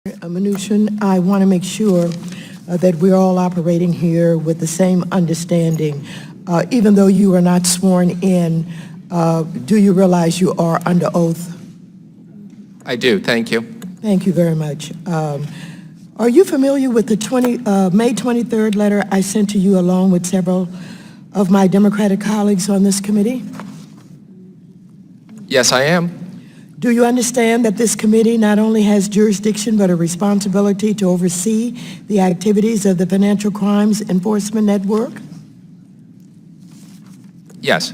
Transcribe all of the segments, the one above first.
Mnuchin, I want to make sure that we're all operating here with the same understanding. Even though you are not sworn in, do you realize you are under oath? I do. Thank you. Thank you very much. Are you familiar with the May 23rd letter I sent to you along with several of my Democratic colleagues on this committee? Yes, I am. Do you understand that this committee not only has jurisdiction but a responsibility to oversee the activities of the Financial Crimes Enforcement Network? Yes.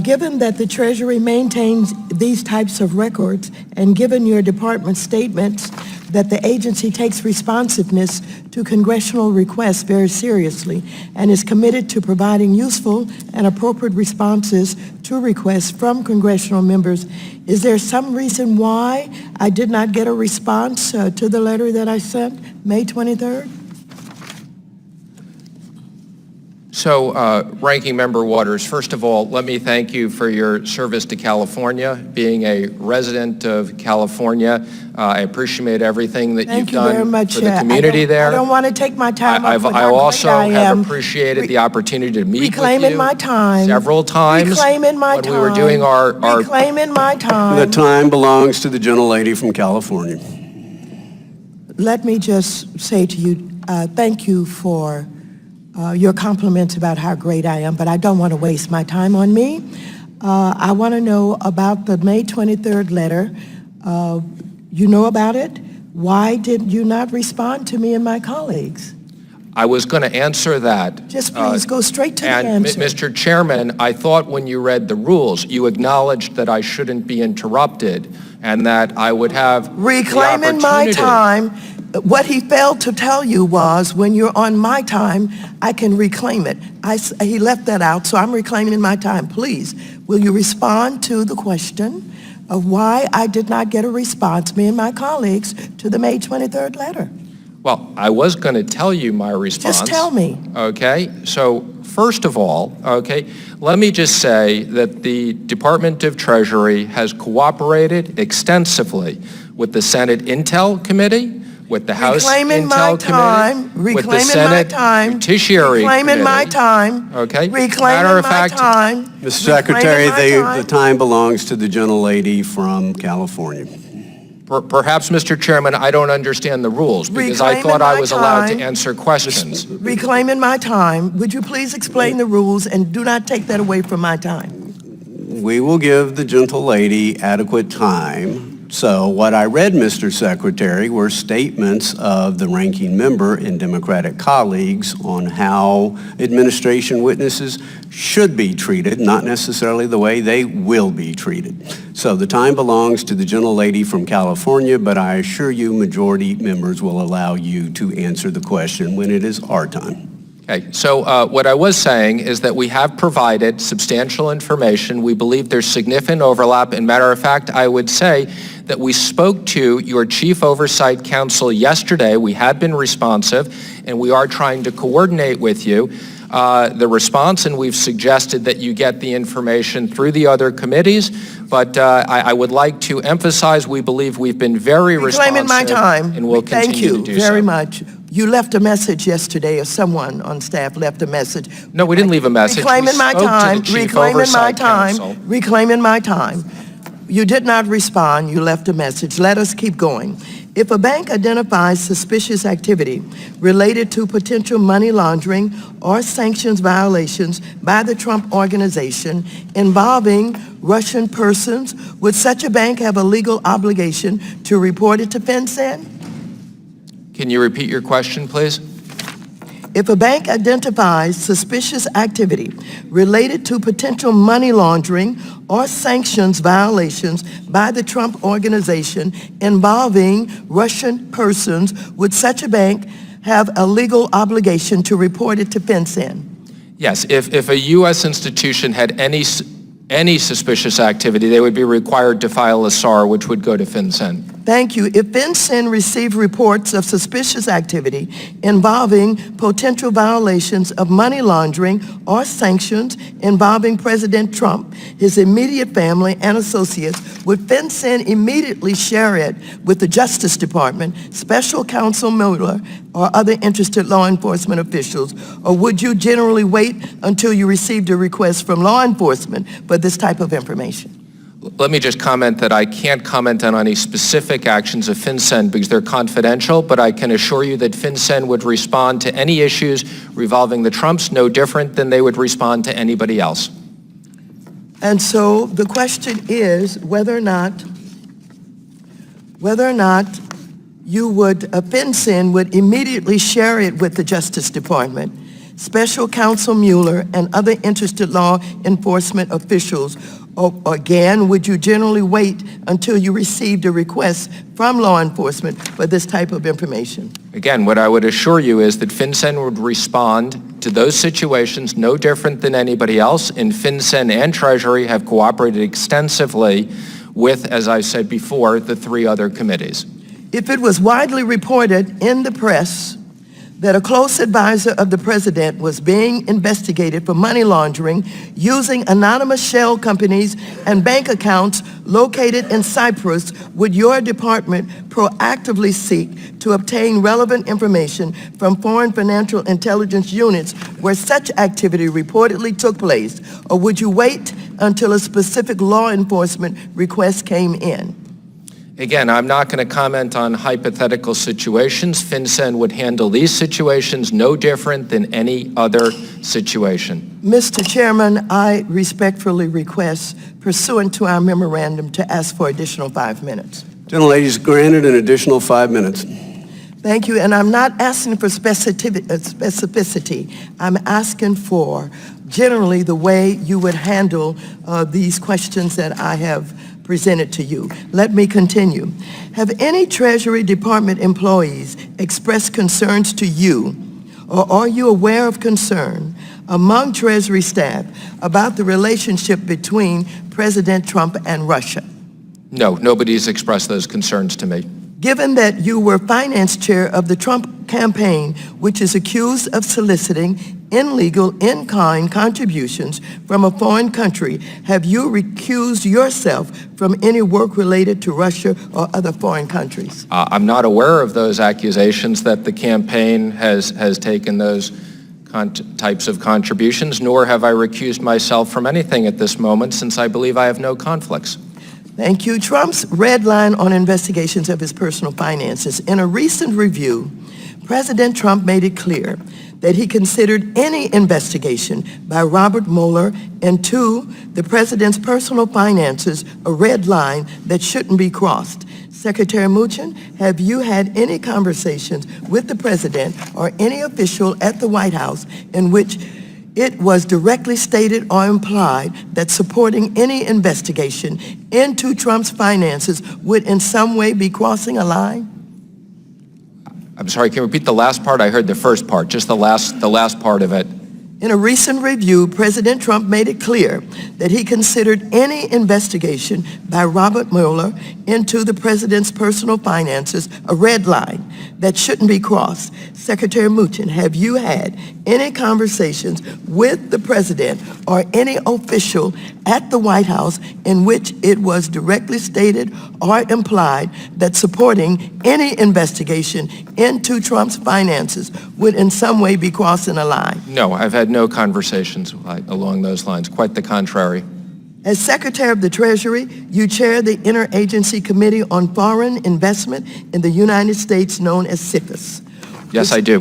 Given that the Treasury maintains these types of records, and given your department's statements that the agency takes responsiveness to congressional requests very seriously and is committed to providing useful and appropriate responses to requests from congressional members, is there some reason why I did not get a response to the letter that I sent May 23rd? So, Ranking Member Waters, first of all, let me thank you for your service to California. Being a resident of California, I appreciate everything that you've done for the community there. I don't want to take my time up with I how also great I have am. appreciated the opportunity to meet with Reclaiming you my time. several times Reclaiming my time. when we were doing our Reclaiming my time. The time belongs to the gentlelady from California. Let me just say to you, thank you for your compliments about how great I am, but I don't want to waste my time on me. I want to know about the May 23rd letter. You know about it? Why did you not respond to me and my colleagues? I was going to answer that. Just please go straight to the answer. Mr. Chairman, I thought when you read the rules, you acknowledged that I shouldn't be interrupted and that I would have reclaiming my time. What he failed to tell you was when you're on my time, I can reclaim it. He left that out, so I'm reclaiming my time. Please, will you respond to the question of why I did not get a response, me and my colleagues, to the May 23rd letter? Well, I was going to tell you my response. Just tell me. Okay, so first of all, okay, let me just say that the Department of Treasury has cooperated extensively with the Senate Intel Committee, with the House Intel Committee, with the Senate Judiciary Committee. Reclaiming my time. Okay. Reclaiming my time. Mr. Secretary, the time belongs to the gentlelady from California. Perhaps, Mr. Chairman, I don't understand the rules because I thought I was allowed to answer questions. Reclaiming my time. Would you please explain the rules and do not take that away from my time? We will give the gentlelady adequate time. So what I read, Mr. Secretary, were statements of the ranking member and Democratic colleagues on how administration witnesses should be treated, not necessarily the way they will be treated. So the time belongs to the gentlelady from California, but I assure you majority members will allow you to answer the question when it is our time. Okay, so what I was saying is that we have provided substantial information. We believe there's significant overlap. And matter of fact, I would say that we spoke to your Chief Oversight Counsel yesterday. We had been responsive, and we are trying to coordinate with you the response, and we've suggested that you get the information through the other committees. But I would like to emphasize we believe we've been very responsive. Reclaiming my time. And we'll continue to do so. Thank you very much. You left a message yesterday, or someone on staff left a message. No, we didn't leave a message. Reclaiming my time. Reclaiming my time. Reclaiming my time. You did not respond. You left a message. Let us keep going. If a bank identifies suspicious activity related to potential money laundering or sanctions violations by the Trump Organization involving Russian persons, would such a bank have a legal obligation to report it to FinCEN? Can you repeat your question, please? If a bank identifies suspicious activity related to potential money laundering or sanctions violations by the Trump Organization involving Russian persons, would such a bank have a legal obligation to report it to FinCEN? Yes, if a U.S. institution had any suspicious activity, they would be required to file a SAR, which would go to FinCEN. Thank you. If FinCEN received reports of suspicious activity involving potential violations of money laundering or sanctions involving President Trump, his immediate family, and associates, would FinCEN immediately share it with the Justice Department, Special Counsel Mueller, or other interested law enforcement officials? Or would you generally wait until you received a request from law enforcement for this type of information? Let me just comment that I can't comment on any specific actions of FinCEN because they're confidential, but I can assure you that FinCEN would respond to any issues revolving the Trumps no different than they would respond to anybody else. And so the question is whether or not you would, FinCEN would immediately share it with the Justice Department, Special Counsel Mueller, and other interested law enforcement officials. Or again, would you generally wait until you received a request from law enforcement for this type of information? Again, what I would assure you is that FinCEN would respond to those situations no different than anybody else, and FinCEN and Treasury have cooperated extensively with, as I said before, the three other committees. If it was widely reported in the press that a close advisor of the president was being investigated for money laundering using anonymous shell companies and bank accounts located in Cyprus, would your department proactively seek to obtain relevant information from foreign financial intelligence units where such activity reportedly took place? Or would you wait until a specific law enforcement request came in? Again, I'm not going to comment on hypothetical situations. FinCEN would handle these situations no different than any other situation. Mr. Chairman, I respectfully request, pursuant to our memorandum, to ask for additional 5 minutes. Gentlelady's granted an additional 5 minutes. Thank you, and I'm not asking for specificity. I'm asking for generally the way you would handle these questions that I have presented to you. Let me continue. Have any Treasury Department employees expressed concerns to you, or are you aware of concern among Treasury staff about the relationship between President Trump and Russia? No, nobody's expressed those concerns to me. Given that you were finance chair of the Trump campaign, which is accused of soliciting illegal in-kind contributions from a foreign country, have you recused yourself from any work related to Russia or other foreign countries? I'm not aware of those accusations that the campaign has taken those types of contributions, nor have I recused myself from anything at this moment, since I believe I have no conflicts. Thank you. Trump's red line on investigations of his personal finances. In a recent review, President Trump made it clear that he considered any investigation by Robert Mueller into the president's personal finances a red line that shouldn't be crossed. Secretary Mnuchin, have you had any conversations with the president or any official at the White House in which it was directly stated or implied that supporting any investigation into Trump's finances would in some way be crossing a line? I'm sorry, can you repeat the last part? I heard the first part, just the last part of it. In a recent review, President Trump made it clear that he considered any investigation by Robert Mueller into the president's personal finances a red line that shouldn't be crossed. Secretary Mnuchin, have you had any conversations with the president or any official at the White House in which it was directly stated or implied that supporting any investigation into Trump's finances would in some way be crossing a line? No, I've had no conversations along those lines. Quite the contrary. As Secretary of the Treasury, you chair the Interagency Committee on Foreign Investment in the United States, known as CFIUS. Yes, I do.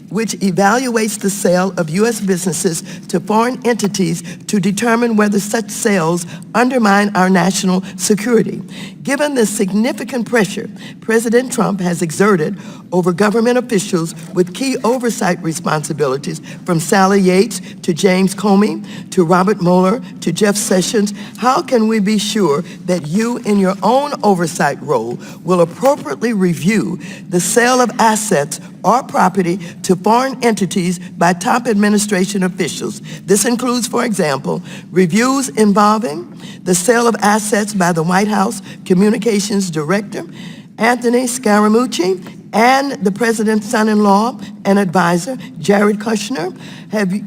Which evaluates the sale of U.S. businesses to foreign entities to determine whether such sales undermine our national security. Given the significant pressure President Trump has exerted over government officials with key oversight responsibilities, from Sally Yates to James Comey to Robert Mueller to Jeff Sessions, how can we be sure that you, in your own oversight role, will appropriately review the sale of assets or property to foreign entities by top administration officials? This includes, for example, reviews involving the sale of assets by the White House Communications Director Anthony Scaramucci, and the President's son-in-law and advisor, Jared Kushner,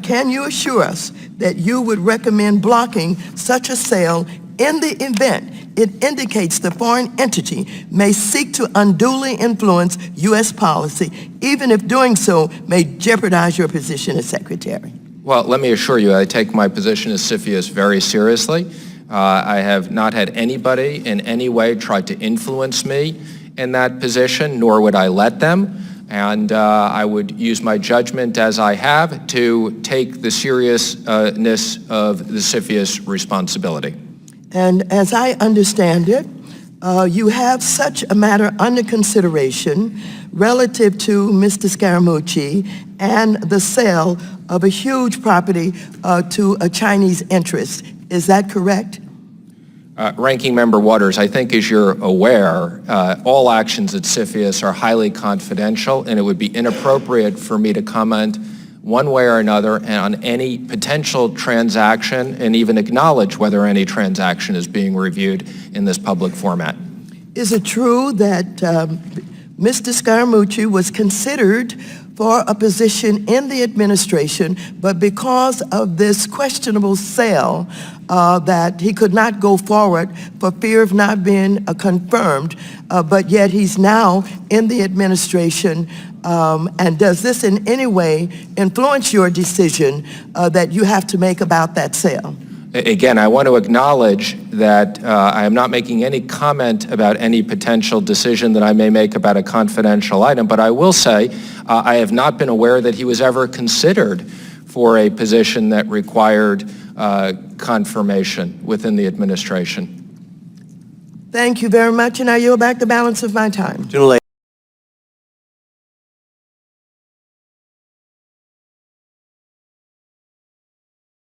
can you assure us that you would recommend blocking such a sale in the event it indicates the foreign entity may seek to unduly influence U.S. policy, even if doing so may jeopardize your position as Secretary? Well, let me assure you, I take my position as CFIUS very seriously. I have not had anybody in any way try to influence me in that position, nor would I let them. And I would use my judgment as I have to take the seriousness of the CFIUS responsibility. And as I understand it, you have such a matter under consideration relative to Mr. Scaramucci and the sale of a huge property to a Chinese interest. Is that correct? Ranking Member Waters, I think as you're aware, all actions at CFIUS are highly confidential, and it would be inappropriate for me to comment one way or another on any potential transaction and even acknowledge whether any transaction is being reviewed in this public format. Is it true that Mr. Scaramucci was considered for a position in the administration, but because of this questionable sale, that he could not go forward for fear of not being confirmed, but yet he's now in the administration, and does this in any way influence your decision that you have to make about that sale? Again, I want to acknowledge that I am not making any comment about any potential decision that I may make about a confidential item, but I will say I have not been aware that he was ever considered for a position that required confirmation within the administration. Thank you very much, and I yield back the balance of my time.